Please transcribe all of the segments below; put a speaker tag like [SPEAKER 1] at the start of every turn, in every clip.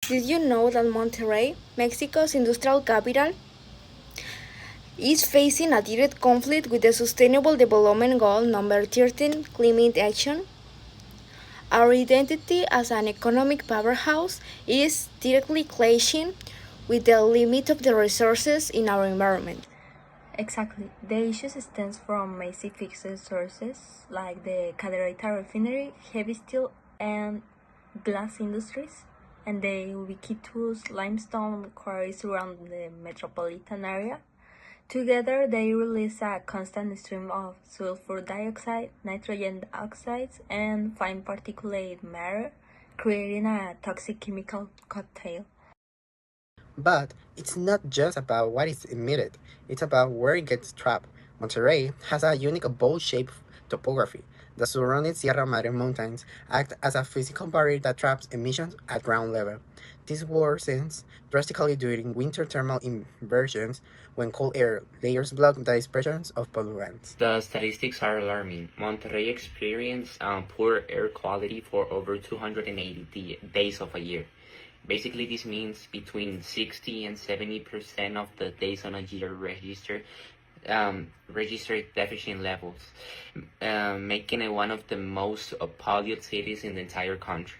[SPEAKER 1] Did you know that Monterrey, Mexico's industrial capital, is facing a direct conflict with the Sustainable Development Goal number 13, climate action? Our identity as an economic powerhouse is directly clashing with the limit of the resources in our environment.
[SPEAKER 2] Exactly. The issue stems from massive fixed sources like the Cadereyta refinery, heavy steel and glass industries, and the ubiquitous limestone quarries around the metropolitan area. Together, they release a constant stream of sulfur dioxide, nitrogen oxides, and fine particulate matter, creating a toxic chemical cocktail.
[SPEAKER 3] But it's not just about what is emitted, it's about where it gets trapped. Monterrey has a unique bowl-shaped topography. The surrounding Sierra Madre mountains act as a physical barrier that traps emissions at ground level. This worsens drastically during winter thermal inversions when cold air layers block the dispersion of pollutants.
[SPEAKER 4] The statistics are alarming. Monterrey experienced poor air quality for over 280 days of a year. Basically, this means between 60 and 70% of the days on a year registered deficient levels, making it one of the most polluted cities in the entire country.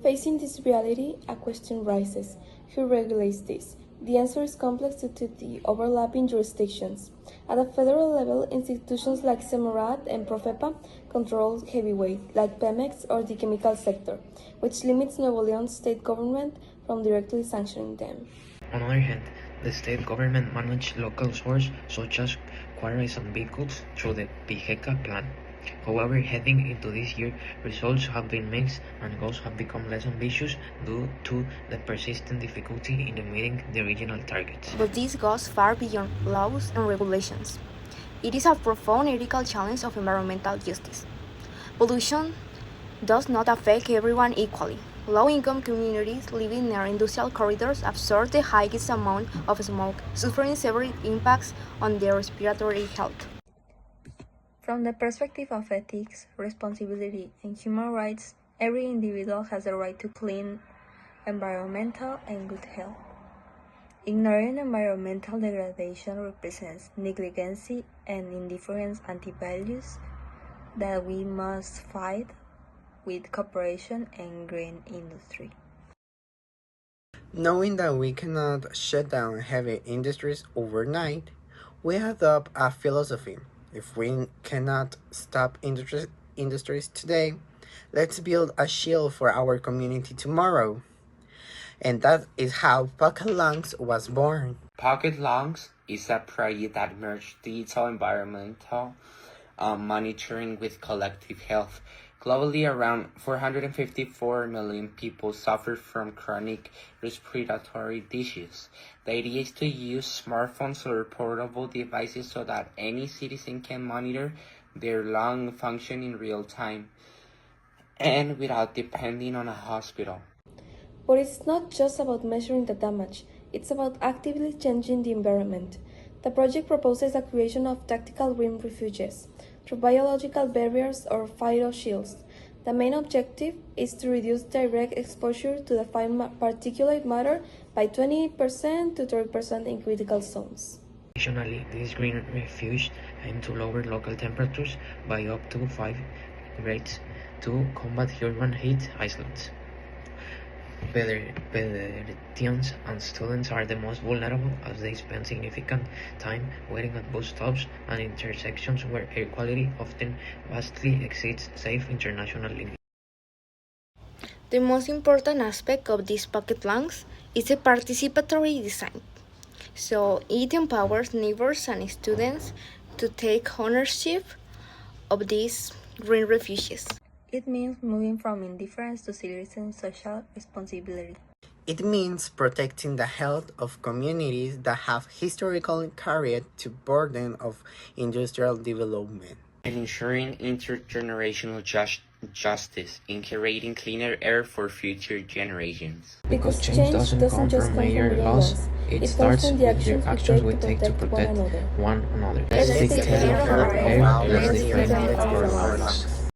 [SPEAKER 5] Facing this reality, a question rises: who regulates this? The answer is complex due to the overlapping jurisdictions. At a federal level, institutions like SEMARAT and Profepa control heavyweight, like Pemex or the chemical sector, which limits Nuevo Leon's state government from directly sanctioning them.
[SPEAKER 6] On the other hand, the state government manages local sources such as quarries and vehicles through the Pijeca plan. However, heading into this year, results have been mixed and goals have become less ambitious due to the persistent difficulty in meeting the regional targets.
[SPEAKER 1] But this goes far beyond laws and regulations. It is a profound ethical challenge of environmental justice. Pollution does not affect everyone equally. Low-income communities living near industrial corridors absorb the highest amount of smoke, suffering severe impacts on their respiratory health.
[SPEAKER 2] From the perspective of ethics, responsibility, and human rights, every individual has the right to clean environmental and good health. Ignoring environmental degradation represents negligence and indifference anti-values that we must fight with cooperation and green industry.
[SPEAKER 3] Knowing that we cannot shut down heavy industries overnight, we adopt a philosophy. If we cannot stop industries today, let's build a shield for our community tomorrow. And that is how Pocket Lungs was born.
[SPEAKER 4] Pocket Lungs is a project that merged digital environmental monitoring with collective health. Globally, around 454 million people suffer from chronic respiratory disease. The idea is to use smartphones or portable devices so that any citizen can monitor their lung function in real time and without depending on a hospital.
[SPEAKER 5] But it's not just about measuring the damage, it's about actively changing the environment. The project proposes the creation of tactical green refuges through biological barriers or phytoshields. The main objective is to reduce direct exposure to the fine particulate matter by 20% to 30% in critical zones.
[SPEAKER 6] Additionally, these green refuges aim to lower local temperatures by up to 5 grades to combat urban heat islands. Pedestrians and students are the most vulnerable as they spend significant time waiting at bus stops and intersections where air quality often vastly exceeds safe international limits.
[SPEAKER 1] The most important aspect of these pocket lungs is the participatory design. So it empowers neighbors and students to take ownership of these green refuges.
[SPEAKER 2] It means moving from indifference to citizen social responsibility.
[SPEAKER 3] It means protecting the health of communities that have historically carried the burden of industrial development.
[SPEAKER 4] And ensuring intergenerational justice in creating cleaner air for future generations.
[SPEAKER 5] Because change doesn't just come from mayor laws, it starts with the actions we take to protect one another.
[SPEAKER 3] Let's take care of our air, let's defend our lungs.